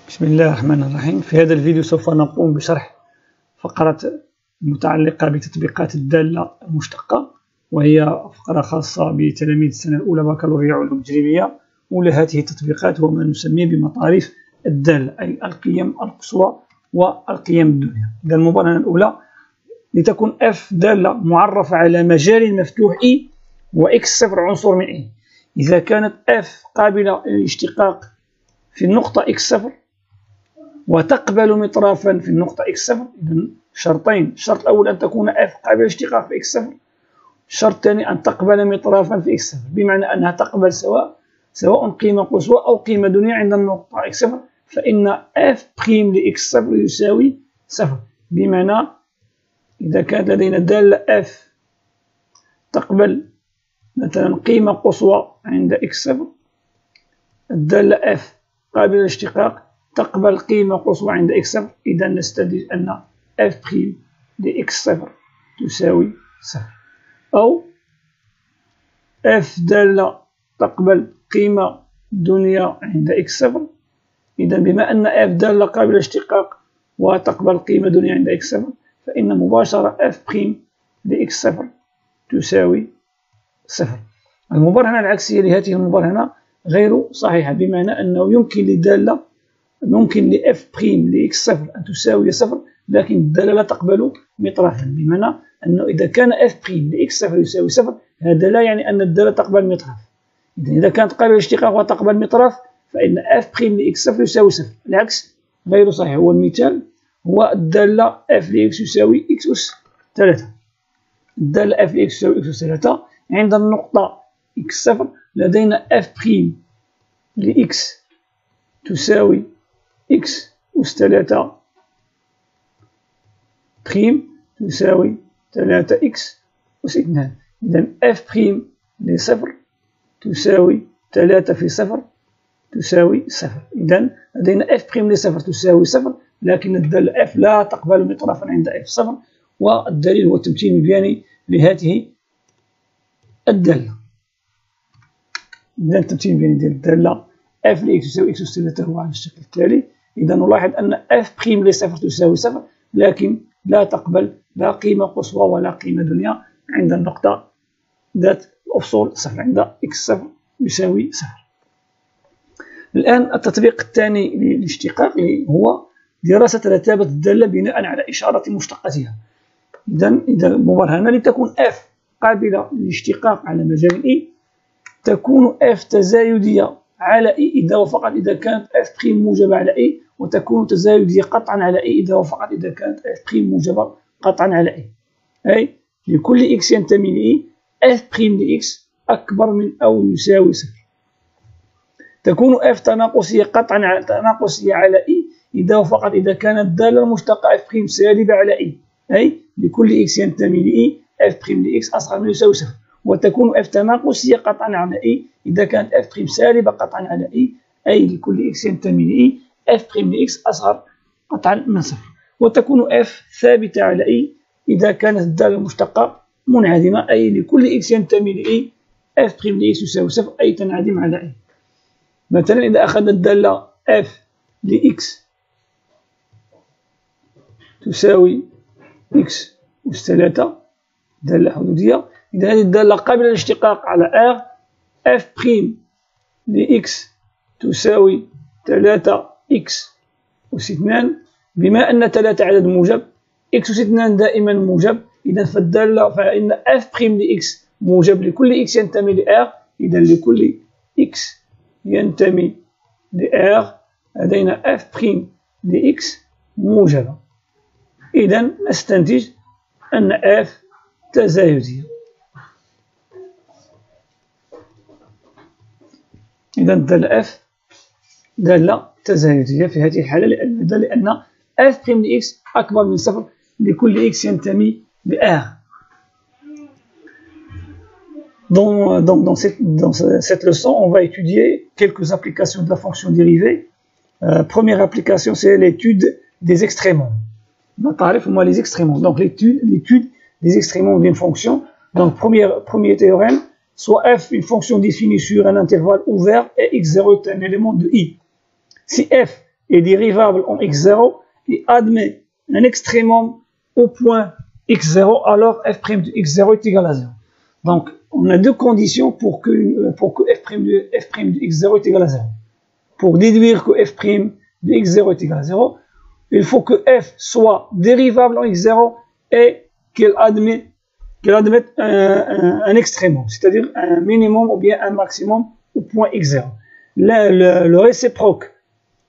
بسم الله الرحمن الرحيم. في هذا الفيديو سوف نقوم بشرح فقرة متعلقة بتطبيقات الدالة المشتقة، وهي فقرة خاصة بتلاميذ السنة الأولى بكالوريا علوم تجريبية. أولى هذه التطبيقات هو ما نسميه بمطاريف الدالة، أي القيم القصوى والقيم الدنيا. إذا المبرهنة الأولى: لتكن f دالة معرفة على مجال مفتوح E وx صفر عنصر من E. إذا كانت f قابلة للاشتقاق في النقطة x صفر وتقبل مطرافا في النقطة x صفر، إذا شرطين: الشرط الأول أن تكون f قابلة للاشتقاق في x صفر، الشرط الثاني أن تقبل مطرافا في x صفر، بمعنى أنها تقبل سواء قيمة قصوى أو قيمة دنيا عند النقطة x صفر، فإن f بريم لx صفر يساوي صفر. بمعنى إذا كانت لدينا دالة f تقبل مثلا قيمة قصوى عند x صفر، الدالة f قابلة للاشتقاق تقبل قيمة قصوى عند x صفر، إذا نستنتج أن f بريم لx صفر تساوي صفر. أو f دالة تقبل قيمة دنيا عند x صفر، إذا بما أن f دالة قابلة للاشتقاق وتقبل قيمة دنيا عند x صفر، فإن مباشرة f بريم لx صفر تساوي صفر. المبرهنة العكسية لهذه المبرهنة غير صحيحة، بمعنى أنه يمكن ل f بريم لx صفر أن تساوي صفر، لكن الدالة لا تقبل مطرفا، بمعنى أنه إذا كان f بريم لx صفر يساوي صفر، هذا لا يعني أن الدالة تقبل مطرف. إذا كانت قابلة للاشتقاق وتقبل مطرف، فإن f بريم لx صفر يساوي صفر. العكس غير صحيح. هو المثال هو الدالة f لx يساوي x أس 3. الدالة f لx يساوي x أس 3 عند النقطة x صفر لدينا f بريم لx تساوي x أس 3 بريم تساوي 3x أس 2. إذا f بريم لصفر تساوي 3 في صفر تساوي صفر. إذا لدينا f بريم لصفر تساوي صفر، لكن الدالة f لا تقبل مطرفا عند f صفر، والدليل هو التمثيل المبياني لهذه الدالة. إذا التمثيل المبياني ديال الدالة f لx يساوي x أس 3 هو على الشكل التالي. إذا نلاحظ أن f بريم لصفر تساوي صفر، لكن لا تقبل لا قيمة قصوى ولا قيمة دنيا عند النقطة ذات الأفصول صفر، عند x صفر يساوي صفر. الآن التطبيق الثاني للاشتقاق هو دراسة رتابة الدالة بناء على إشارة مشتقتها. إذا المبرهنة: لتكون f قابلة للاشتقاق على مجال E، تكون f تزايدية على E إذا وفقط إذا كانت f بريم موجبة على E، وتكون تزايدية قطعا على E إذا وفقط إذا كانت f بريم موجبة قطعا على E. أي لكل x ينتمي ل E f بريم ل x أكبر من أو يساوي صفر. تكون f تناقصية قطعا على E إذا وفقط إذا كانت الدالة المشتقة f بريم سالبة على E، أي لكل x ينتمي ل E f بريم ل x أصغر من يساوي صفر. وتكون f تناقصية قطعا على E إذا كانت f بريم سالبة قطعا على E، أي لكل x ينتمي ل E f بريم ل x أصغر قطعا من صفر. وتكون f ثابتة على E إذا كانت الدالة المشتقة منعدمة، أي لكل x ينتمي ل E f بريم ل x يساوي صفر، أي تنعدم على E. مثلا إذا أخذنا الدالة f لx تساوي x أس 3 دالة حدودية، إذا هذه الدالة قابلة للاشتقاق على R. f بريم لx تساوي 3x أس 2، بما أن 3 عدد موجب x أس 2 دائما موجب، إذا فإن f بريم لx موجب لكل x ينتمي ل R، إذا لكل x ينتمي ل R لدينا f بريم لx موجبة. إذا نستنتج أن f تزايدية. إذا الدالة f دالة تزايدية في هذه الحالة، لأن f بريم ل x أكبر من صفر لكل x ينتمي ل R. Dans cette leçon, on va étudier quelques applications de la fonction dérivée. Première application, c'est l'étude des extrémons. Les extrémons. Donc l'étude des extrémons d'une fonction. Donc premier théorème, soit f une fonction définie sur un intervalle ouvert et x0 est un élément de I. Si f est dérivable en x0 et admet un extrémum au point x0, alors f' de x0 est égal à 0. Donc, on a deux conditions pour que f' de x0 est égal à 0. Pour déduire que f' de x0 est égal à 0, il faut que f soit dérivable en x0 et qu'elle admette un extrémum, c'est-à-dire un minimum ou bien un maximum au point x0. Le réciproque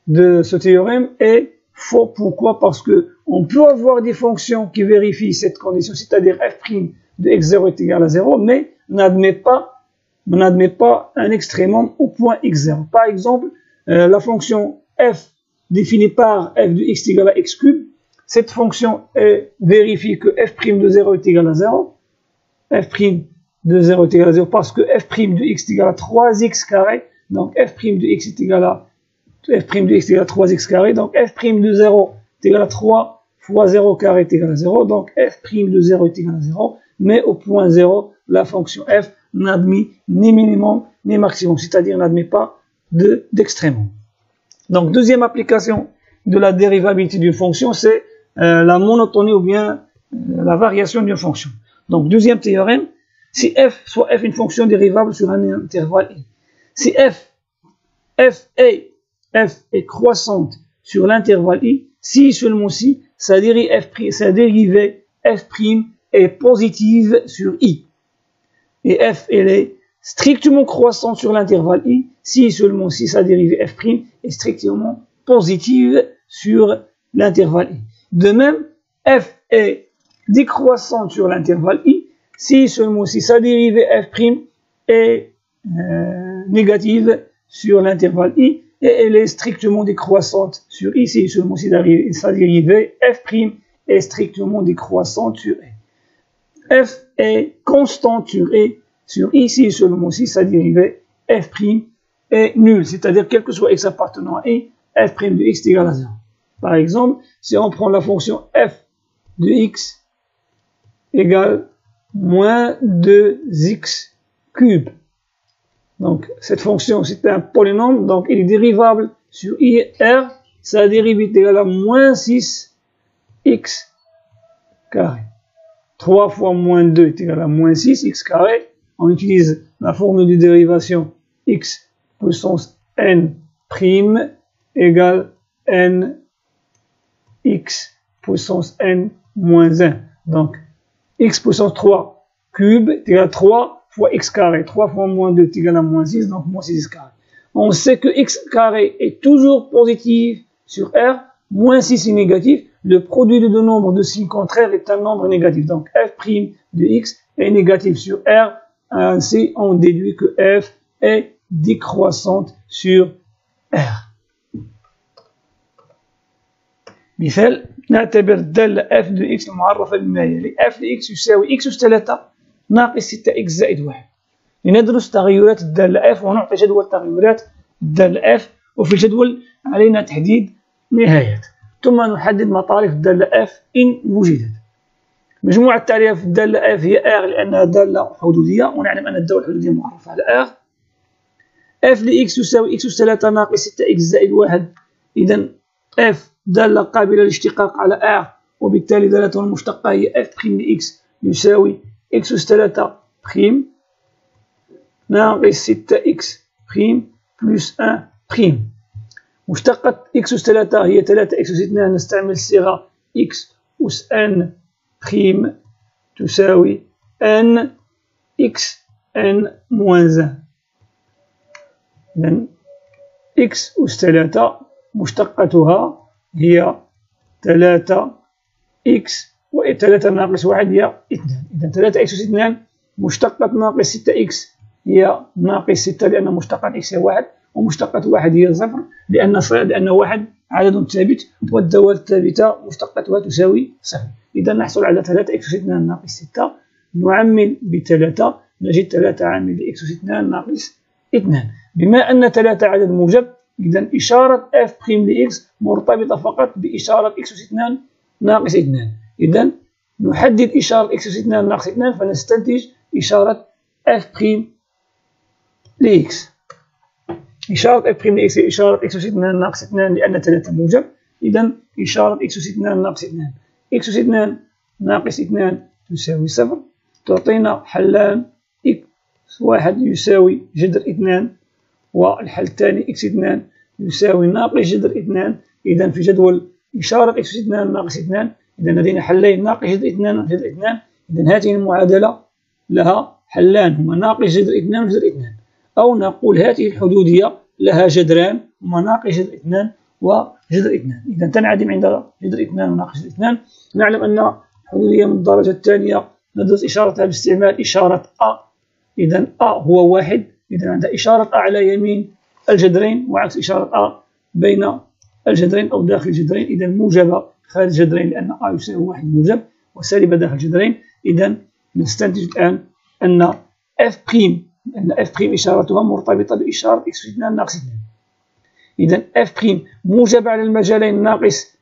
de ce théorème est faux. Pourquoi? Parce que on peut avoir des fonctions qui vérifient cette condition, c'est-à-dire f' de x0 est égal à 0, mais n'admet pas un extrémum au point x0. Par exemple, la fonction f définie par f de x est égal à x cube, cette fonction vérifie que f' de 0 est égal à 0, f' de 0 est égal à 0 parce que f' de x est égal à 3x carré, donc f' de x est égal à 3x carré, donc f' de 0 est égal à 3 fois 0 carré est égal à 0, donc f' de 0 est égal à 0, mais au point 0, la fonction f n'admet ni minimum ni maximum, c'est-à-dire n'admet pas d'extrémum. Donc, deuxième application de la dérivabilité d'une fonction, c'est la monotonie ou bien la variation d'une fonction. Donc, deuxième théorème, si f soit f une fonction dérivable sur un intervalle i, si f est croissante sur l'intervalle i, si seulement si sa dérivée f' est positive sur i, et f elle est strictement croissante sur l'intervalle i, si seulement si sa dérivée f' est strictement positive sur l'intervalle i. De même, f est décroissante sur l'intervalle i, si seulement si sa dérivée f' est négative sur l'intervalle i, et elle est strictement décroissante sur i, si seulement si sa dérivée f' est strictement décroissante sur i. F est constante sur i, si seulement si sa dérivée f' est nulle, c'est-à-dire quel que soit x appartenant à i, f' de x est égal à 0. Par exemple, si on prend la fonction f de x égale moins 2x cube. Donc, cette fonction, c'est un polynôme, donc il est dérivable sur i r, sa dérivée est égale à moins 6x carré. 3 fois moins 2 est égal à moins 6x carré. On utilise la formule de dérivation x puissance n prime égale n x puissance n moins 1. Donc, x puissance 3 cube est égal à 3 fois x carré. 3 fois moins 2 est égal à moins 6, donc moins 6x carré. On sait que x carré est toujours positif sur R, moins 6 est négatif. Le produit de deux nombres de signes contraires est un nombre négatif. Donc, f' de x est négatif sur R. Ainsi, on déduit que f est décroissante sur R. مثال نعتبر الدالة f de x المعرفة بما يلي f de x يساوي x أس 3 ناقص 6x زائد 1. لندرس تغيرات الدالة f ونعطي جدول تغيرات الدالة f، وفي الجدول علينا تحديد نهايات، ثم نحدد مطارف الدالة f إن وجدت. مجموعة تعريف الدالة f هي r لأنها دالة حدودية، ونعلم أن الدالة الحدودية معرفة على r. f لx يساوي x أس 3 ناقص 6x زائد 1. إذا f دالة قابلة للاشتقاق على r، وبالتالي دالتها المشتقة هي f' لx يساوي x أس 3 prime ناقص 6x prime بلس 1 prime. مشتقة x أس 3 هي 3x أس 2، نستعمل الصيغة x أس n prime تساوي n x n moins 1. إذن x أس 3 مشتقتها هي 3x و 3 ناقص 1 هي 2. إذا 3x أس 2 مشتقة ناقص 6x هي ناقص 6 لأن مشتقة x هي 1، ومشتقة 1 هي 0 لأن 1 عدد ثابت والدوال الثابتة مشتقتها تساوي 0. إذا نحصل على 3x أس 2 ناقص 6، نعمل ب3 نجد 3 عامل لx أس 2 ناقص 2. بما أن 3 عدد موجب، إذا إشارة f' لx مرتبطة فقط بإشارة x أس 2 ناقص 2. إذا نحدد إشارة x أس 2 ناقص 2 فنستنتج إشارة f' لx. إشارة f' لإكس هي إشارة x أس 2 ناقص 2 لأن 3 موجب. إذا إشارة x أس 2 ناقص 2 x أس 2 ناقص 2 تساوي 0. تعطينا حلان x1 يساوي جذر 2 والحل الثاني x2 يساوي ناقص جذر 2. إذا في جدول إشارة x أس 2 ناقص 2 إذا لدينا حلين ناقص جذر 2 وجذر 2. إذا هذه المعادلة لها حلان هما ناقص جذر 2 وجذر 2. أو نقول هذه الحدودية لها جذران هما ناقص جذر 2 وجذر 2. إذا تنعدم عند جذر 2 وناقص جذر 2. نعلم أن الحدودية من الدرجة الثانية ندرس إشارتها باستعمال إشارة أ. إذا أ هو واحد. إذا عند إشارة أ على يمين الجذرين وعكس إشارة أ بين الجذرين أو داخل الجذرين. إذا موجبة خارج الجذرين لأن أ يساوي 1 موجب وسالبة داخل الجذرين. إذا نستنتج الآن أن f' إشارتها مرتبطة بإشارة x أس 2 ناقص 2. إذا f' موجبة على المجالين ناقص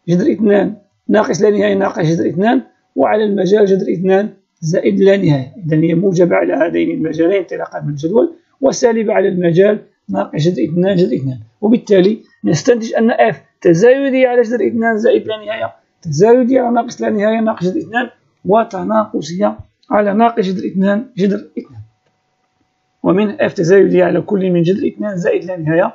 جذر 2 ناقص لا نهاية ناقص جذر 2 وعلى المجال جذر 2 زائد لا نهاية. إذا هي موجبة على هذين المجالين انطلاقا من الجدول وسالبة على المجال ناقص جذر 2 جذر 2. وبالتالي نستنتج أن f تزايدية على جذر 2 زائد لا نهاية تزايدية على ناقص لا نهاية ناقص جذر 2 وتناقصية على ناقص جذر 2 جذر 2. ومن f تزايدية على كل من جذر 2 زائد لا نهاية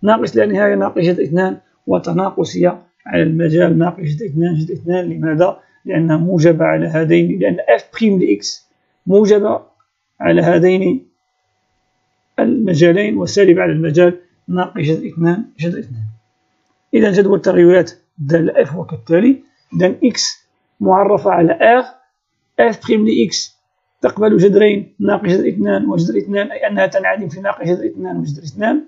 ناقص لا نهاية ناقص جذر 2 وتناقصية على المجال ناقص جذر 2 جذر 2. لماذا؟ لأنها موجبة على هذين لأن f' لإكس موجبة على هذين المجالين وسالبة على المجال ناقص جذر 2 جذر 2. إذا جدول تغيرات الدالة f هو كالتالي. إذا x معرفة على r f' لإكس تقبل جذرين ناقص جذر 2 وجذر 2 أي أنها تنعدم في ناقص جذر 2 وجذر 2.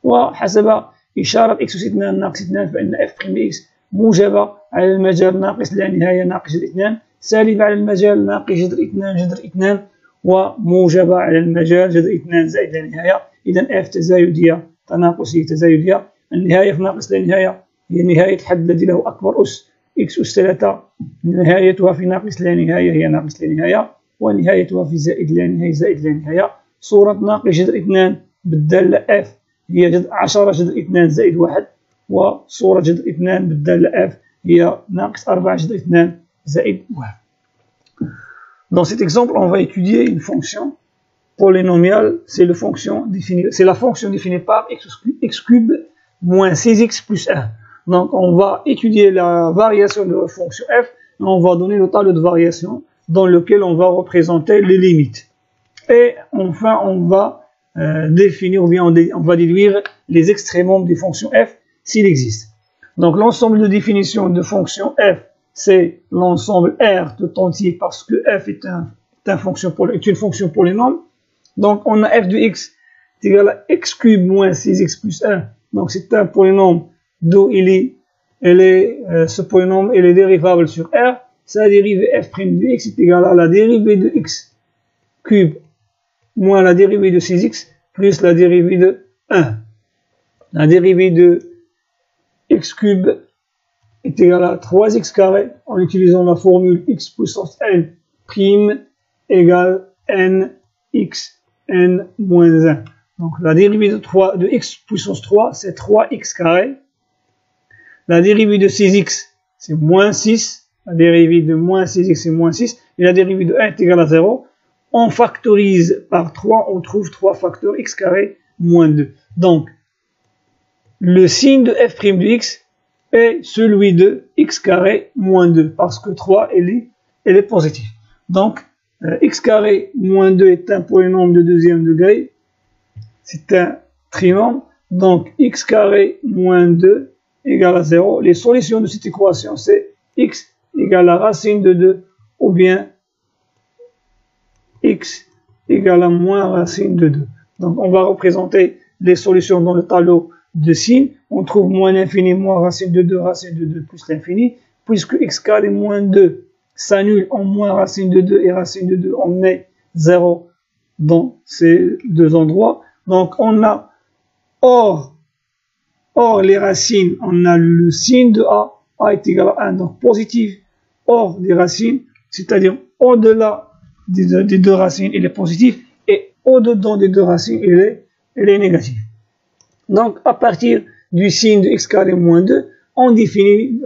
وحسب إشارة x أس 2 ناقص 2 فإن f' لإكس موجبة على المجال ناقص لا نهاية ناقص جذر 2 سالبة على المجال ناقص جذر 2 جذر 2 وموجبة على المجال جذر 2 زائد لا نهاية. إذا f تزايدية تناقصية تزايدية. النهاية في ناقص لا نهاية هي نهاية الحد الذي له أكبر أس x أس 3 نهايتها في ناقص لا نهاية هي ناقص لا نهاية ونهايتها في زائد لا نهاية زائد لا نهاية. صورة ناقص جذر 2 بالدالة f هي 10 جذر 2 زائد 1 وصورة جذر 2 بالدالة f هي ناقص 4 جذر 2 زائد 1. Dans cet exemple, on va étudier une fonction polynomiale, c'est la fonction définie par x cube moins 6x plus 1. Donc on va étudier la variation de la fonction f et on va donner le tableau de variation dans lequel on va représenter les limites. Et enfin on va définir ou bien on va déduire les extrémums des fonctions f s'il existe. Donc l'ensemble de définition de fonction f c'est l'ensemble R tout entier parce que f est une fonction polynôme. Donc on a f de x est égal à x cube moins 6x plus 1. Donc c'est un polynôme d'où ce polynôme est dérivable sur R. Sa dérivée f' de x est égale à la dérivée de x cube moins la dérivée de 6x plus la dérivée de 1. La dérivée de x cube est égal à 3x carré en utilisant la formule x puissance n prime égale n x n moins 1. Donc la dérivée de x puissance 3 c'est 3x carré. La dérivée de 6x c'est moins 6. La dérivée de moins 6x c'est moins 6. Et la dérivée de 1 est égale à 0. On factorise par 3, on trouve 3 facteurs x carré moins 2. Donc le signe de f' de x est celui de x carré moins 2 parce que 3 elle est positive. Donc x carré moins 2 est un polynôme de deuxième degré, c'est un trinôme, donc x carré moins 2 égale à 0. Les solutions de cette équation c'est x égale à racine de 2 ou bien x égale à moins racine de 2. Donc on va représenter les solutions dans le tableau de signes. On trouve moins l'infini, moins racine de 2 plus l'infini, puisque x carré moins 2 s'annule en moins racine de 2 et racine de 2, on met 0 dans ces deux endroits. Donc on a hors les racines, on a le signe de a est égal à 1, donc positif, hors des racines, c'est-à-dire au-delà des deux racines, il est positif, et au-dedans des deux racines, il est négatif. Donc, à partir du signe de x carré moins 2, on déduit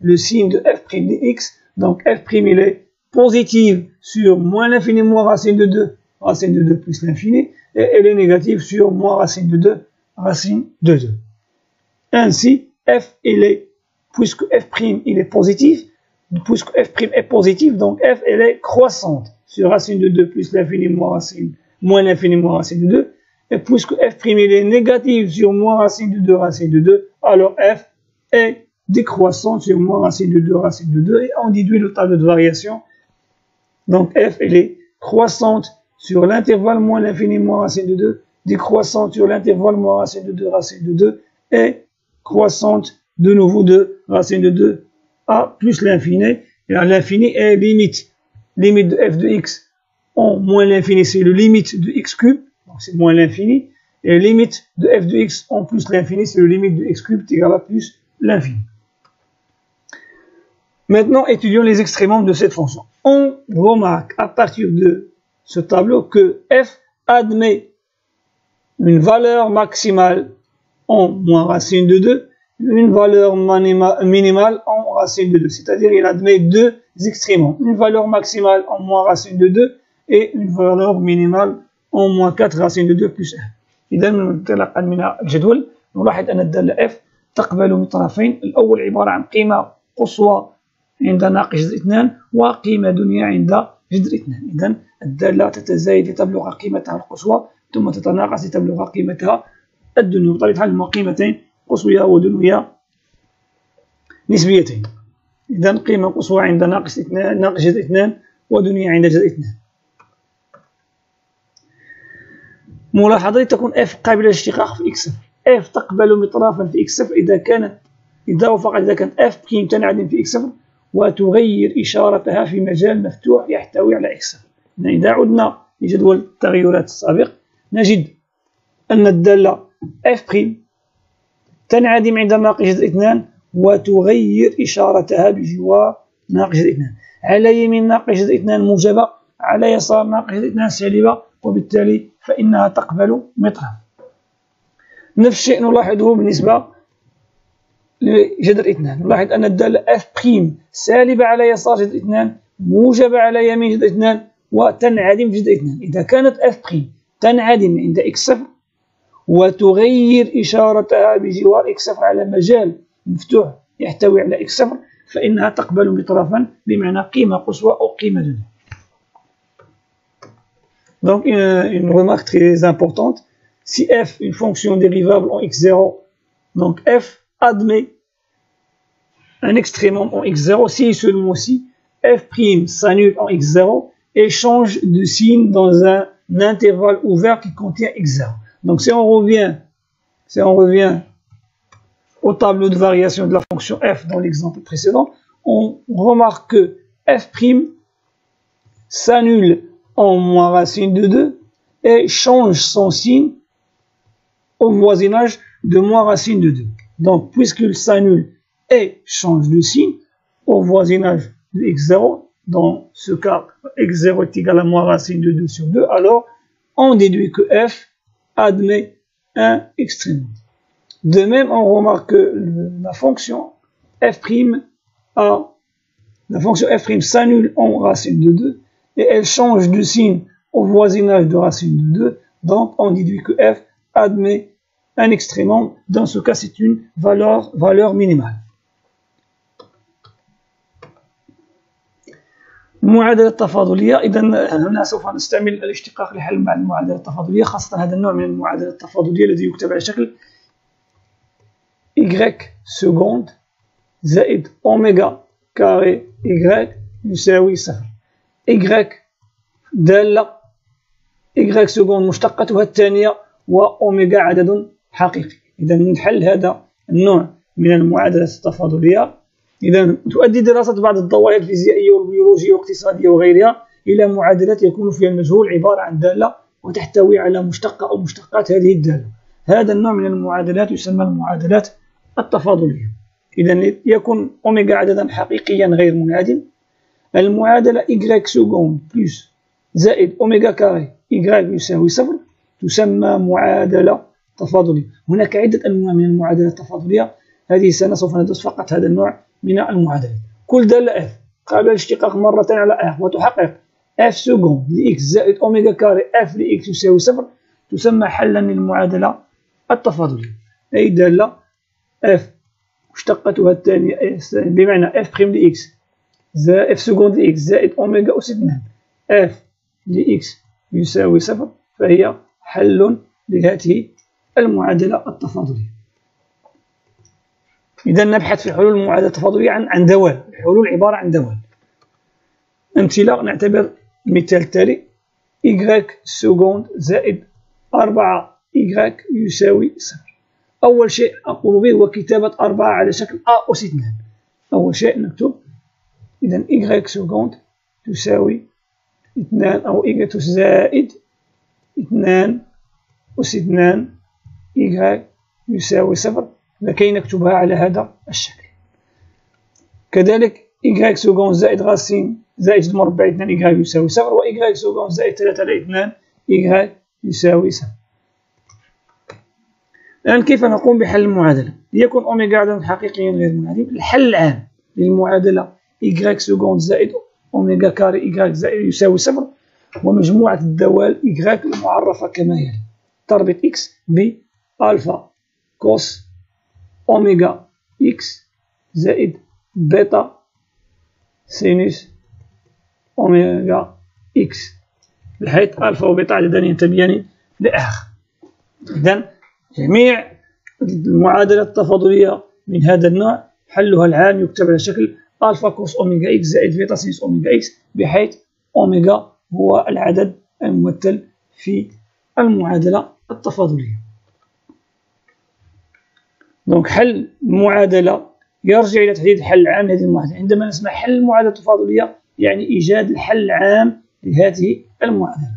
le signe de f' de x. Donc, f' il est positif sur moins l'infini moins racine de 2, racine de 2 plus l'infini, et elle est négative sur moins racine de 2, racine de 2. Ainsi, f, puisque f' il est positif, puisque f' est positif, donc f, elle est croissante sur racine de 2 plus l'infini moins l'infini moins racine de 2. Et puisque f' il est négatif sur moins racine de 2, alors f est décroissante sur moins racine de 2, racine de 2, et on déduit le tableau de variation. Donc f, elle est croissante sur l'intervalle moins l'infini moins racine de 2, décroissante sur l'intervalle moins racine de 2, racine de 2, et croissante de nouveau de racine de 2 à plus l'infini. Et l'infini est limite de f de x en moins l'infini, c'est le limite de x cube. Donc c'est moins l'infini, et limite de f de x en plus l'infini, c'est le limite de x cube égal à plus l'infini. Maintenant, étudions les extrémums de cette fonction. On remarque à partir de ce tableau que f admet une valeur maximale en moins racine de 2, une valeur minimale en racine de 2, c'est-à-dire il admet deux extrémums, une valeur maximale en moins racine de 2 et une valeur minimale en moins 4 racine de 2 plus 1. إذا من منطلقا من الجدول نلاحظ أن الدالة f تقبل من طرفين، الأول عبارة عن قيمة قصوى عند ناقص جذر 2 وقيمة دنيا عند جذر 2. إذا الدالة تتزايد لتبلغ قيمتها القصوى ثم تتناقص لتبلغ قيمتها الدنيا، بطبيعة الحال هما قيمتين قصوية ودنيا نسبيتين. إذا قيمة قصوى عند ناقص جذر 2 ودنيا عند جذر 2. ملاحظة تكون f قابلة للاشتقاق في x. f تقبل مطرافا في x إذا وفقط إذا كانت f' تنعدم في x وتغير إشارتها في مجال مفتوح يحتوي على x. إذا عدنا لجدول التغيرات السابق نجد أن الدالة f' تنعدم عند ناقص جذر 2 وتغير إشارتها بجوار ناقص جذر 2. على يمين ناقص جذر 2 موجبة، على يسار ناقص جذر 2 سالبة، وبالتالي فإنها تقبل مطرف. نفس الشيء نلاحظه بالنسبة لجذر 2. نلاحظ أن الدالة f' سالبة على يسار جذر 2 موجبة على يمين جذر 2 وتنعدم في جذر 2. إذا كانت f' تنعدم عند x0 وتغير إشارتها بجوار x0 على مجال مفتوح يحتوي على x0 فإنها تقبل مطرفا بمعنى قيمة قصوى أو قيمة دنيا. Donc une remarque très importante, si f une fonction dérivable en x0, donc f admet un extrémum en x0 si et seulement si f' s'annule en x0 et change de signe dans un intervalle ouvert qui contient x0. Donc si on revient au tableau de variation de la fonction f dans l'exemple précédent, on remarque que f' s'annule en moins racine de 2 et change son signe au voisinage de moins racine de 2. Donc, puisqu'il s'annule et change de signe au voisinage de x0, dans ce cas, x0 est égal à moins racine de 2 sur 2, alors on déduit que f admet un extrémum. De même, on remarque que la fonction f' s'annule en racine de 2 et elle change de signe au voisinage de racine de 2, donc on déduit que f admet un extrémum. Dans ce cas, c'est une valeur minimale. المعادلة التفاضلية، إذا هنا سوف نستعمل الاشتقاق لحل مع المعادلة التفاضلية، خاصة هذا النوع من المعادلة التفاضلية الذي يكتب على شكل y سكوند زائد أوميغا كاري y يساوي 0. y دالة y سكوند مشتقتها الثانية وأوميغا عدد حقيقي. إذا نحل هذا النوع من المعادلة التفاضلية. إذا تؤدي دراسة بعض الظواهر الفيزيائية والبيولوجية والاقتصادية وغيرها إلى معادلات يكون فيها المجهول عبارة عن دالة وتحتوي على مشتقة أو مشتقات هذه الدالة. هذا النوع من المعادلات يسمى المعادلات التفاضلية. إذا يكون أوميغا عددا حقيقيا غير منعدم. المعادلة y سكوند بلس زائد أوميغا كاري y يساوي 0 تسمى معادلة التفاضلية. هناك عدة أنواع من المعادلات التفاضلية، هذه السنة سوف ندرس فقط هذا النوع من المعادلات. كل دالة f قابلة للاشتقاق مرة على r وتحقق f سكوند لx زائد أوميغا كاري f لx يساوي 0 تسمى حلا للمعادلة التفاضلية. أي دالة f مشتقتها الثانية بمعنى f بريم لx f سكوند لx زائد أوميغا أس 2 f لx يساوي 0 فهي حل لهذه المعادلة التفاضلية. إذا نبحث في حلول المعادلة التفاضلية عن دوال. الحلول عبارة عن دوال. أمثلة، نعتبر المثال التالي y سكوند زائد 4 y يساوي 0. أول شيء أقوم به هو كتابة 4 على شكل a أس 2. أول شيء نكتب إذا y سكوند تساوي 2 أو y زائد 2 أس 2 y يساوي 0 لكي نكتبها على هذا الشكل. كذلك y سكوند زائد غاسين زائد مربع 2 y يساوي 0 و y سكوند زائد 3 على 2 y يساوي 0. الآن كيف نقوم بحل المعادلة؟ ليكن أوميغا عدد حقيقي غير منعدم. الحل العام للمعادلة y سكوند زائد أوميغا كاري y زائد يساوي 0 ومجموعة الدوال y المعرفة كما يلي: تربط x بألفا كوس أوميغا x زائد بيتا سينوس أوميغا x، بحيث ألفا وبيتا عددان ينتميان لآخر. إذن جميع المعادلة التفاضلية من هذا النوع حلها العام يكتب على شكل ألفا كوس أوميغا x زائد بيتا سينوس أوميغا x، بحيث أوميغا هو العدد الممثل في المعادلة التفاضلية. دونك حل المعادلة يرجع إلى تحديد الحل العام لهذه المعادلة. عندما نسمع حل المعادلة التفاضلية يعني إيجاد الحل العام لهذه المعادلة.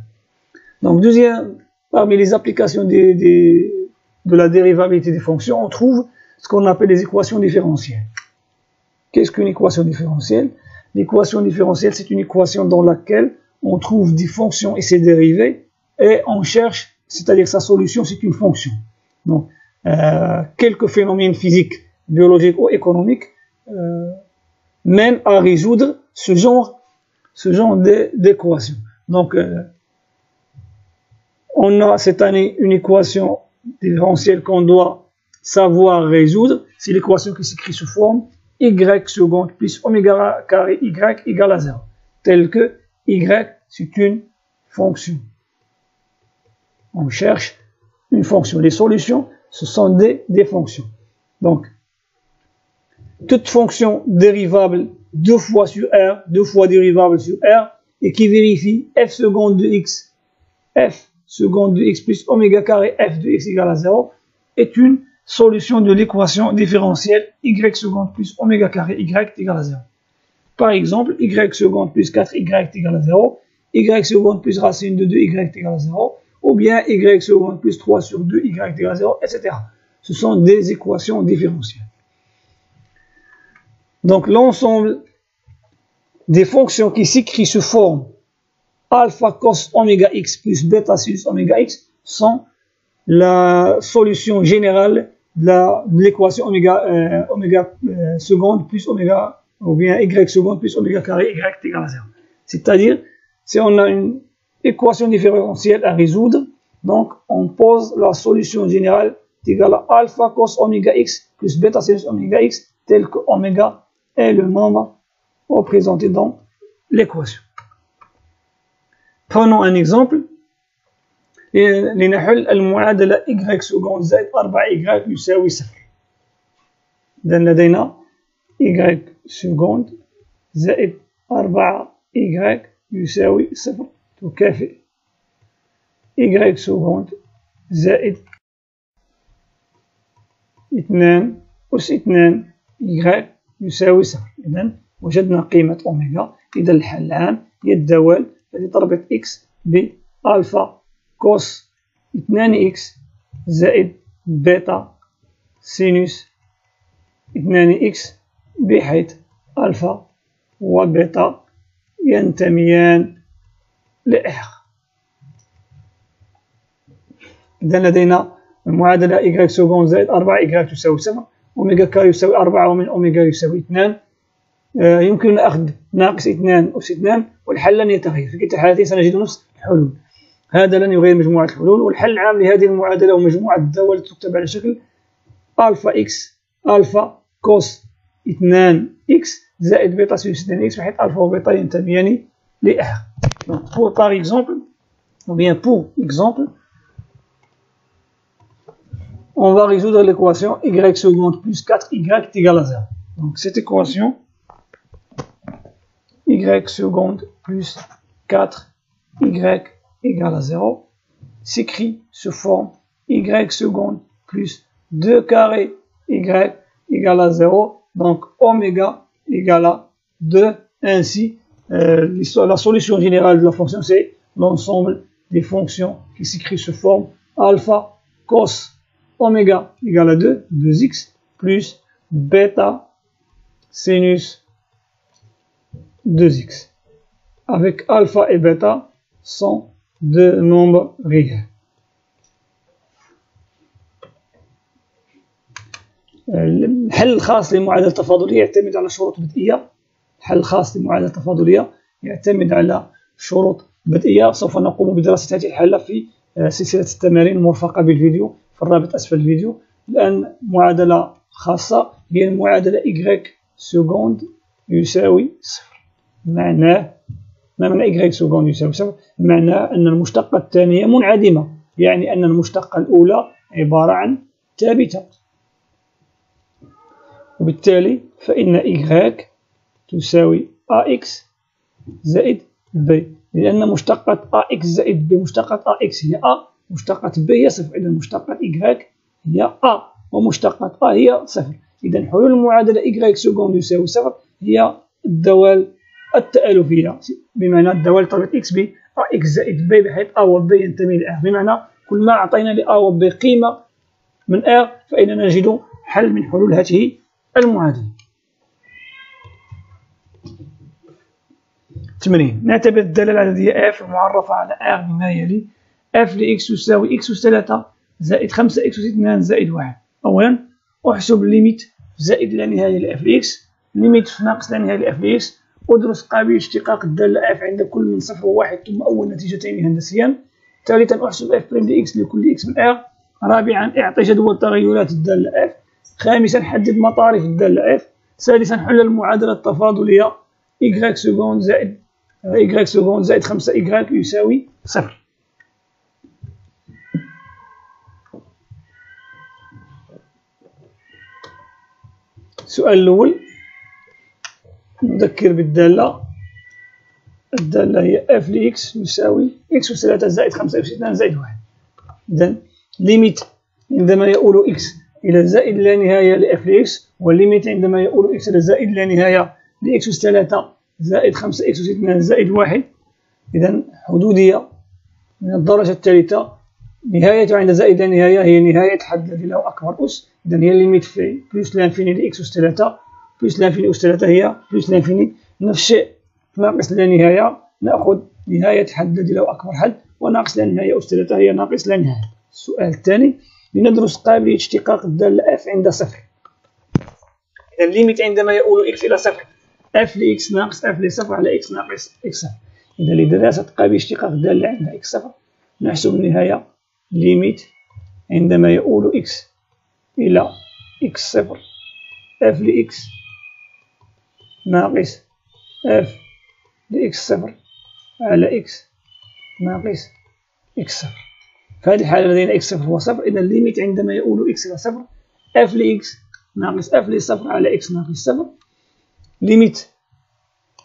Donc deuxième, parmi les applications de la dérivabilité des fonctions, on trouve ce qu'on appelle les équations différentielles. Qu'est-ce qu'une équation différentielle? L'équation différentielle, c'est une équation dans laquelle on trouve des fonctions et ses dérivés et on cherche, c'est-à-dire sa solution, c'est une fonction. Donc, quelques phénomènes physiques, biologiques ou économiques mènent à résoudre ce genre d'équation. Donc, on a cette année une équation différentielle qu'on doit savoir résoudre. C'est l'équation qui s'écrit sous forme y seconde plus oméga carré y égale à 0, tel que y c'est une fonction. On cherche une fonction. Les solutions, ce sont des fonctions. Donc, toute fonction dérivable 2 fois sur R, 2 fois dérivable sur R, et qui vérifie f seconde de x, f seconde de x plus oméga carré f de x égale à 0, est une solution de l'équation différentielle y seconde plus oméga carré y égale à 0. Par exemple, y seconde plus 4y égale à 0, y seconde plus racine de 2y égale à 0, ou bien y seconde plus 3 sur 2y égale à 0, etc. Ce sont des équations différentielles. Donc l'ensemble des fonctions qui s'écrit sous forme alpha cos oméga x plus bêta sinus oméga x sont la solution générale de l'équation oméga seconde plus oméga, ou bien y seconde plus oméga carré y égale à 0. C'est-à-dire, si on a une équation différentielle à résoudre, donc on pose la solution générale égale à alpha cos oméga x plus bêta sinus oméga x, tel que oméga est le membre représenté dans l'équation. Prenons un exemple. لنحل المعادلة y سكوند زائد 4y يساوي 0. إذا لدينا y سكوند زائد 4y يساوي 0 تكافئ y سكوند زائد 2 أس 2 y يساوي 0. إذا وجدنا قيمة أوميغا. إذا الحل العام هي الدوال التي تربط x بألفا كوس 2x زائد بيتا سينوس 2x، بحيث ألفا وبيتا ينتميان لآخر. إذا لدينا المعادلة إيكغيك سكوند زائد 4 إيكغيك تساوي 0، أوميغا كا يساوي 4 ومن أوميغا يساوي 2. يمكن أخذ ناقص 2 أس 2 والحل لن يتغير، في كلتا الحالتين سنجد نفس الحلول. هذا لن يغير مجموعة الحلول، والحل العام لهذه المعادلة ومجموعة الدول تكتب على شكل ألفا إكس ألفا كوس 2 إكس زائد بيتا سينوس 2 إكس، بحيث ألفا وبيتا ينتميان ل R. Donc, par exemple, ou bien pour exemple, on va résoudre l'équation y seconde plus 4y est égal à 0. Donc cette équation y seconde plus 4y égale à 0 s'écrit sous forme y seconde plus 2 carré y égale à 0, donc oméga égale à 2. Ainsi, la solution générale de la fonction, c'est l'ensemble des fonctions qui s'écrit sous forme alpha cos oméga égale à 2, 2x, plus bêta sinus 2x, avec alpha et bêta sont deux nombres réels. الحل الخاص للمعادلة التفاضلية يعتمد على شروط بدئية. الحل الخاص للمعادلة التفاضلية يعتمد على شروط بدئية. سوف نقوم بدراسة هذه الحالة في سلسلة التمارين المرفقة بالفيديو في الرابط أسفل الفيديو. الآن معادلة خاصة هي المعادلة y سكوند يساوي 0. معناه ما معنى y سكوند يساوي 0؟ معناه أن المشتقة الثانية منعدمة، يعني أن المشتقة الأولى عبارة عن ثابتة، وبالتالي فإن y تساوي ax زائد b، لأن مشتقة ax زائد b مشتقة ax هي a، مشتقة b هي 0، إذا مشتقة y هي a ومشتقة a هي 0. إذا حلول المعادلة y سكوند يساوي 0 هي الدوال التآلفية، بمعنى الدوال طريقة x ب ax زائد b، بحيث a و b ينتمي ل r، بمعنى كل ما أعطينا ل a و b قيمة من r فإننا نجد حل من حلول هذه المعادلة. تمرين: نعتبر الدالة العددية f المعرفة على r بما يلي: f لx يساوي x أس 3 زائد 5 x أس 2 زائد 1. أولا أحسب الليميت زائد لا نهاية ل f لx، ليميت في ناقص لا نهاية ل f لx. أدرس قابلية اشتقاق الدالة f عند كل من 0 و 1 ثم أول نتيجتين هندسيا. ثالثا أحسب f' لx لكل x من r. رابعا اعطي جدول تغيرات الدالة f. خامسا حدد مطارف الدالة f. سادسا حل المعادلة التفاضلية y سكوند زائد y سكوند زائد 5y يساوي 0. السؤال الأول نذكر بالدالة. الدالة هي f لx يساوي x أس 3 زائد 5 أس 2 زائد 1. إذن ليميت عندما يؤول x إلى زائد لا نهاية ل f لx، والليميت عندما يؤول x إلى زائد لا نهاية ل x أس 3 زائد 5 x أس 2 زائد 1. إذن حدودية من الدرجة الثالثة، نهاية عند زائد لا نهاية هي نهاية حد الذي له أكبر أس. إذن هي الليميت في بلس لانفيني ل x أس 3 بلس لانفيني أس 3 هي بلس لانفيني. نفس الشيء ناقص لا نهاية نأخذ نهاية حد الذي له أكبر حد، وناقص لا نهاية أس 3 هي ناقص لا نهاية. السؤال الثاني: لندرس قابلية اشتقاق الدالة f عند 0. إذا الليميت عندما يؤول x إلى 0 f لx ناقص f ل0 على x ناقص x0. إذا لدراسة قابلية اشتقاق الدالة عند x0 نحسب النهاية ليميت عندما يؤول x إلى x0 f لx ناقص f لx0 على x ناقص x0. في هذه الحالة لدينا x0 هو 0. إذا الليميت عندما يؤول x إلى 0 f لx ناقص f ل0 على x ناقص 0. ليميت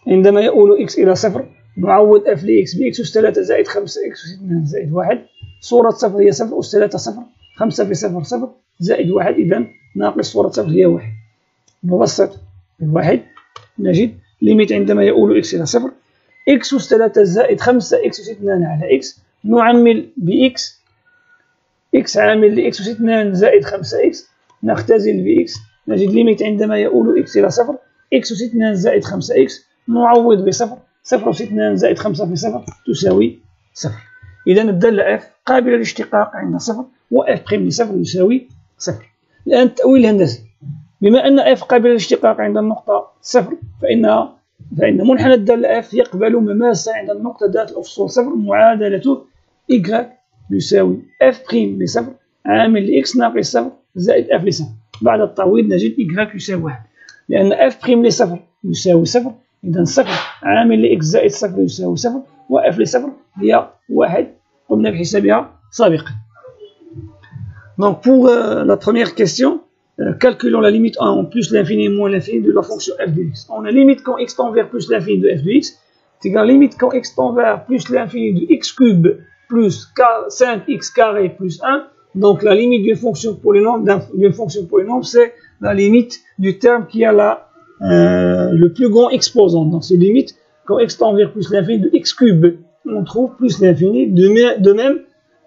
عندما يؤول x إلى 0 نعوض f لx ب x أس 3 زائد 5 x أس 2 زائد 1. صورة 0 هي 0 أس 3 0، 5 في 0 0 زائد 1، إذا ناقص صورة 0 هي 1. نبسط بالواحد نجد ليميت عندما يؤول x إلى 0 x أس 3 زائد 5 x أس 2 على x. نعمل ب x عامل ل x أس 2 زائد 5x، نختزل ب x نجد ليميت عندما يؤول x إلى 0 x أس 2 زائد 5x. نعوض ب 0 0 أس 2 زائد 5 في 0 تساوي 0. إذا الدالة f قابلة للاشتقاق عند 0، و f بريم لصفر يساوي صفر. الآن التأويل الهندسي، بما أن f قابلة للاشتقاق عند النقطة صفر، فإن منحنى الدالة f يقبل مماسة عند النقطة ذات الأفصول صفر، معادلته y يساوي f بريم لصفر عامل لx ناقص صفر زائد f لصفر. بعد التعويض نجد y يساوي 1، لأن f بريم لصفر يساوي صفر، إذا صفر عامل لx زائد صفر يساوي صفر، و f لصفر هي 1 قمنا بحسابها سابقا. Donc pour la première question, calculons la limite 1 en plus l'infini moins l'infini de la fonction f de x. On a limite quand x tend vers plus l'infini de f de x, c'est égal limite quand x tend vers plus l'infini de x cube plus 5x carré plus 1. Donc la limite d'une fonction polynôme, c'est la limite du terme qui a le plus grand exposant. Donc c'est limite quand x tend vers plus l'infini de x cube, on trouve plus l'infini. De même,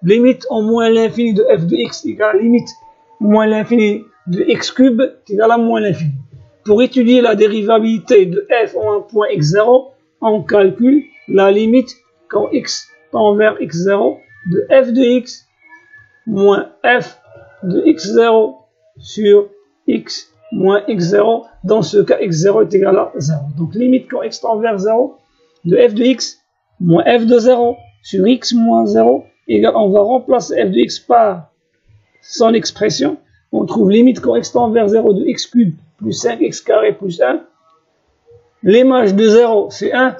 limite en moins l'infini de f de x égale limite moins l'infini de x cube égale à moins l'infini. Pour étudier la dérivabilité de f en un point x0, on calcule la limite quand x tend vers x0 de f de x moins f de x0 sur x moins x0. Dans ce cas, x0 est égal à 0. Donc limite quand x tend vers 0 de f de x moins f de 0 sur x moins 0 égale, on va remplacer f de x par son expression. On trouve limite quand x tend vers 0 de x cube plus 5x carré plus 1. L'image de 0 c'est 1,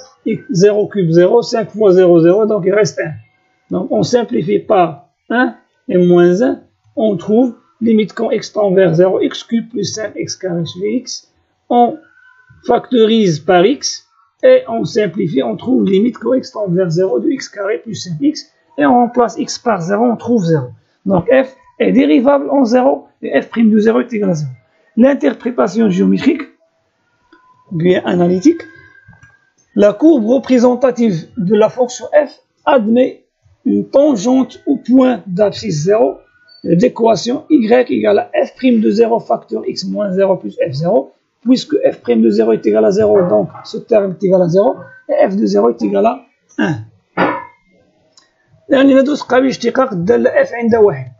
0 cube 0, 5 fois 0, 0, donc il reste 1. Donc on simplifie par 1 et moins 1, on trouve limite quand x tend vers 0, x cube plus 5x carré sur x. On factorise par x et on simplifie, on trouve limite quand x tend vers 0 de x carré plus 5x. Et on remplace x par 0, on trouve 0. Donc f est dérivable en 0 et f' de 0 est égal à 0. L'interprétation géométrique, bien analytique, la courbe représentative de la fonction f admet une tangente au point d'abscisse 0 d'équation y égale à f' de 0 facteur x moins 0 plus f0, puisque f' de 0 est égal à 0, donc ce terme est égal à 0, et f de 0 est égal à 1. الآن لندرس قابل اشتقاق الدالة f عند 1.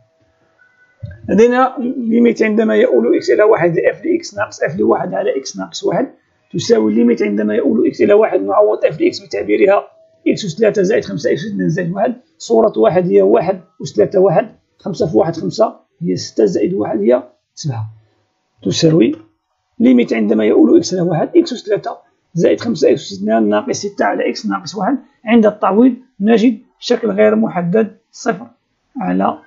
لدينا ليميت عندما يؤول x إلى 1 لf لx ناقص f لواحد على x ناقص 1 تساوي ليميت عندما يؤول x إلى 1 نعوض f لx بتعبيرها x أس 3 زائد 5 x 2 زائد 1. صورة 1 هي 1 أس 3 1، 5 في 1 5 هي 6 زائد 1 هي 7 تساوي ليميت عندما يؤول x إلى 1 x أس 3 زائد 5 x أس 2 ناقص 6 على x ناقص 1. عند التعويض نجد شكل غير محدد 0 على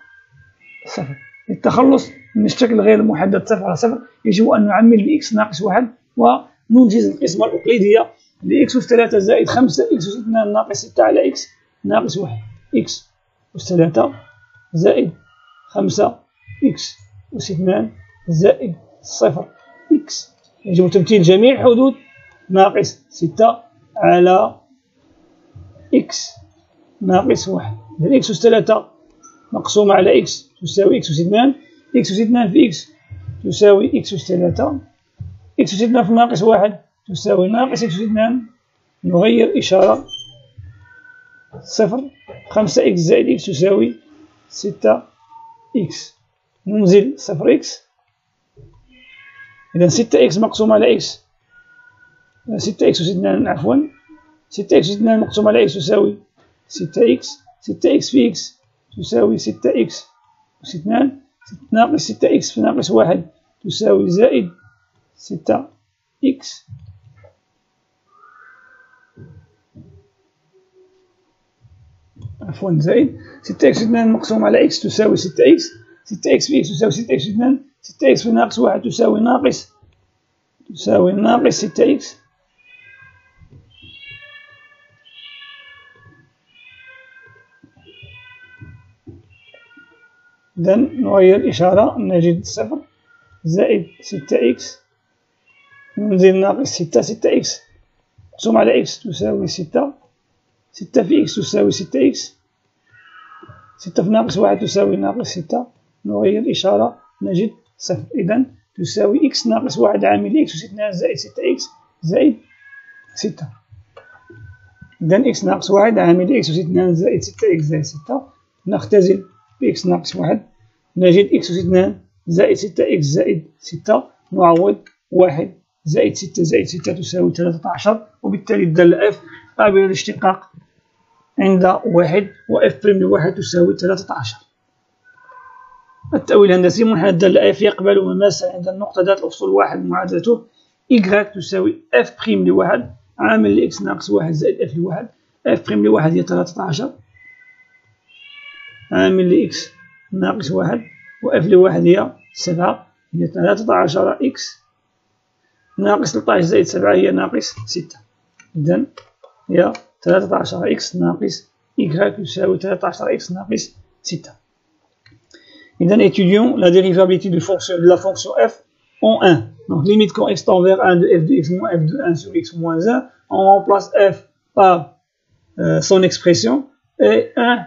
0. للتخلص من الشكل غير المحدد 0 على 0 يجب أن نعمل بx ناقص 1 وننجز القسمة الأقليدية لx أس 3 زائد 5 x أس 2 ناقص 6 على x ناقص 1 x أس 3 زائد 5 x أس 2 زائد 0 x. يجب تمثيل جميع الحدود ناقص 6 على x ناقص 1. إذن x أس 3 مقسومة على x تساوي x أس 2، x أس 2 في x تساوي x أس 3، x أس 2 في ناقص 1 تساوي ناقص x أس 2. نغير إشارة 0، 5x زائد x تساوي 6x. ننزل 0x، إذن 6x مقسومة على x 6x أس 2 عفوا 6x أس 2 مقسومة على x تساوي 6x، 6x في x تساوي 6x أس 2 ناقص 6x في ناقص 1 تساوي زائد 6x. عفوا زائد 6x أس 2 مقسوم على x تساوي 6x، 6x في x تساوي 6x أس 2، 6x في ناقص 1 تساوي ناقص 6x. إذن نغير الإشارة نجد 0 زائد 6x ننزل ناقص 6، 6x مقسوم على x تساوي 6، 6 في x تساوي 6x، 6 في ناقص 1 تساوي ناقص 6، نغير الإشارة نجد 0. إذن تساوي x ناقص 1 عامل x أس 2 زائد 6x زائد 6. إذن x ناقص 1 عامل x أس 2 زائد 6x زائد 6. نختزل x ناقص 1 نجد إكس أس 2 زائد 6 إكس زائد 6 نعوض 1 زائد 6 زائد 6 تساوي 13 وبالتالي الدالة اف قابلة للاشتقاق عند 1 وإف بريم لواحد تساوي 13. التأويل الهندسي منحنى الدالة اف يقبل مماسا عند النقطة ذات الأفصول 1 معادلته y تساوي اف بريم لواحد عامل لإكس ناقص 1 زائد اف لواحد. اف بريم لواحد هي 13 عامل لإكس ناقص 1 وإف لواحد هي 7 هي 13 إكس ناقص 13 زائد 7 هي ناقص 6. إذن هي 13 إكس ناقص y يساوي 13 إكس ناقص 6. إذن étudions la dérivabilité de la fonction f en 1. Donc limite quand x tend vers 1 de f de x moins f de 1 sur x moins 1, on remplace f par son expression et 1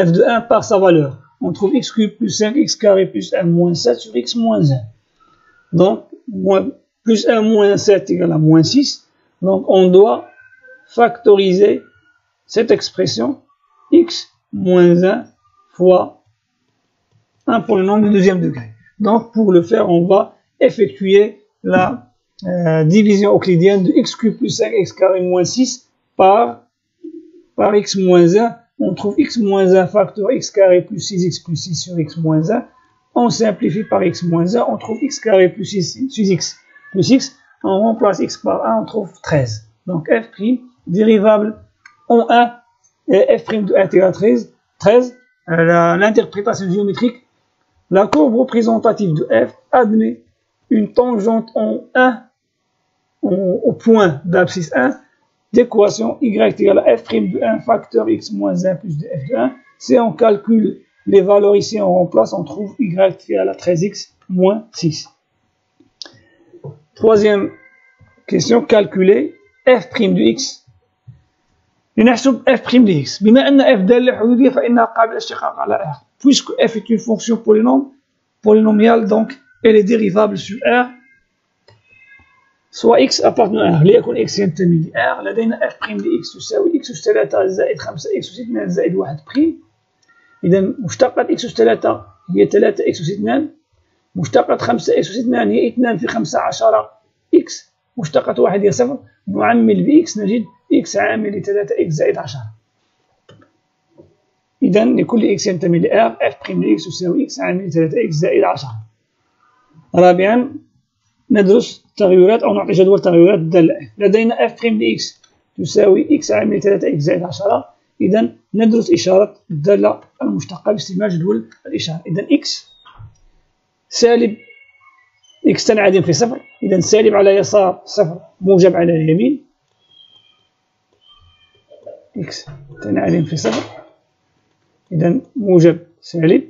f de 1 par sa valeur. On trouve x cube plus 5x carré plus 1 moins 7 sur x moins 1. Donc plus 1 moins 7 égale à moins 6. Donc on doit factoriser cette expression x moins 1 fois 1 pour le nombre de deuxième degré. Donc pour le faire, on va effectuer la division euclidienne de x cube plus 5x carré moins 6 par x moins 1. On trouve x moins 1 facteur x carré plus 6x plus 6 sur x moins 1. On simplifie par x moins 1, on trouve x carré plus 6x plus x. On remplace x par 1, on trouve 13. Donc f' dérivable en 1 et f' de 1 égale 13. L'interprétation géométrique. La courbe représentative de f admet une tangente en 1 au point d'abscisse 1 d'équation y égale à f' de 1 facteur x moins 1 plus de f de 1. Si on calcule les valeurs ici, on remplace, on trouve y égale à 13x moins 6. Troisième question, calculer f' de x. لنحسب f' de x. بما أن f دالة حدودية فإنها قابلة للاشتقاق على r. Puisque f est une fonction polynomiale, donc elle est dérivable sur r. soit x appartenant à r ليكن x ينتمي ل r. لدينا f' de x تساوي x أس 3 زائد 5 x أس 2 زائد 1 بريم. إذا مشتقة x أس 3 هي 3 x أس 2. مشتقة 5 x أس 2 هي 2 في 15 x. مشتقة 1 هي 0. نعمل ب x نجد x عامل ل 3 x زائد 10. إذا لكل x ينتمي ل r f' de x تساوي x عامل ل 3 x زائد 10. رابعا ندرس تغيرات أو نعطي جدول تغيرات الدالة f. لدينا f' de x تساوي x عامل ل 3 x زائد 10. إذا ندرس إشارة الدالة المشتقة باستعمال جدول الإشارة. إذا x سالب x تنعدم في صفر. إذا سالب على يسار صفر موجب على اليمين. x تنعدم في صفر. إذا موجب سالب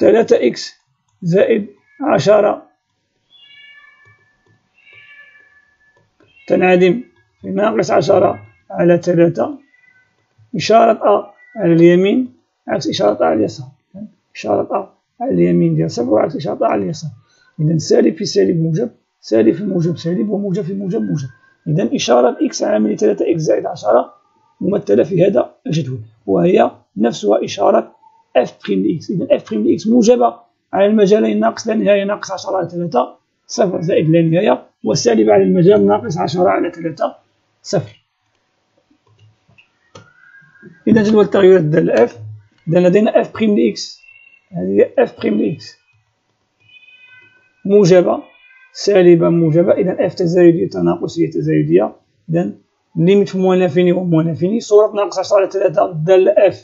3x زائد 10 تنعدم في ناقص 10 على 3. إشارة A على اليمين عكس إشارة A على اليسار. إشارة A على اليمين ديال صفر وعكس إشارة A على اليسار. إذا سالب في سالب موجب، سالب في موجب سالب، وموجب في موجب موجب. إذا إشارة x عامل 3x زائد 10 ممثلة في هذا الجدول، وهي نفسها إشارة f' de x. إذا f' de x موجبة على المجالين ناقص لا نهاية ناقص 10 على 3 صفر زائد لا نهاية، وسالب على المجال ناقص 10 على 3 صفر. إذا جدول تغيير الدالة f. إذا لدينا f' de x، هذه f' de x موجبة سالبة موجبة. إذا f تزايدية تناقصية تزايدية. إذا ليميت في موان لافيني وموان لافيني. صورة ناقص 10 على 3 الدالة f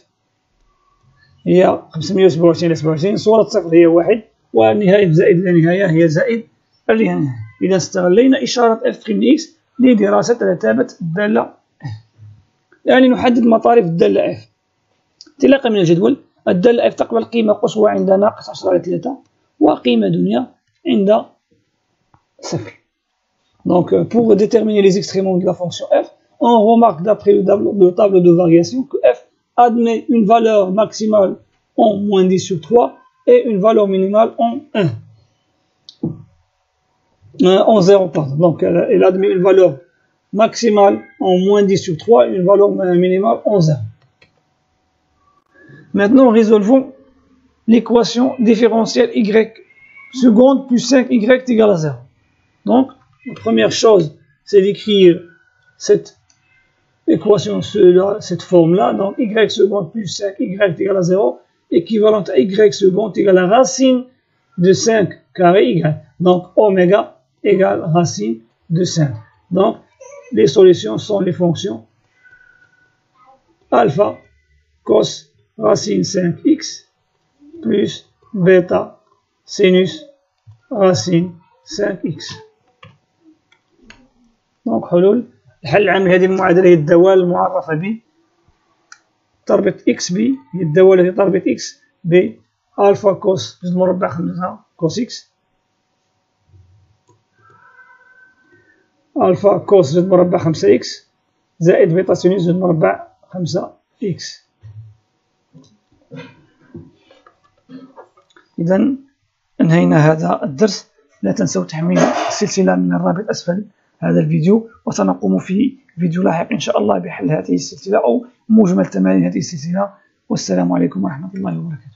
هي 527 على 27. صورة صفر هي 1، والنهاية زائد لا نهاية هي زائد لا نهاية. إذا استغلينا إشارة f' de x لدراسة رتابة الدالة f. يعني نحدد مطارف الدالة f. انطلاقا من الجدول، الدالة f تقبل قيمة قصوى عند ناقص 10 على 3 وقيمة دنيا عند صفر. Donc pour déterminer les extréments de la fonction f, on remarque d'après le tableau de variation que f admet une valeur maximale en moins 10 sur 3 et une valeur minimale en 1. En 0, pardon. Donc elle admet une valeur maximale en moins 10 sur 3 et une valeur minimale en 0. Maintenant résolvons l'équation différentielle y seconde plus 5y est égal à 0. Donc, la première chose, c'est d'écrire cette équation, cette forme-là. Donc, y seconde plus 5y est égal à 0, équivalente à y seconde égale à racine de 5 carré y. Donc, oméga égale racine de 5. Donc, les solutions sont les fonctions alpha cos racine 5x plus bêta sinus racine 5x. دونك حلول الحل العام لهذه المعادلة هي الدوال المعرفة ب تربط x ب هي الدوال التي تربط x ب ألفا كوس زد مربع 5 كوس x ألفا كوس زد مربع 5 x زائد بيتا سينوس زد مربع 5 x. إذا أنهينا هذا الدرس. لا تنسوا تحميل السلسلة من الرابط أسفل هذا الفيديو، وسنقوم في فيديو لاحق إن شاء الله بحل هذه السلسلة أو مجمل تمارين هذه السلسلة. والسلام عليكم ورحمة الله وبركاته.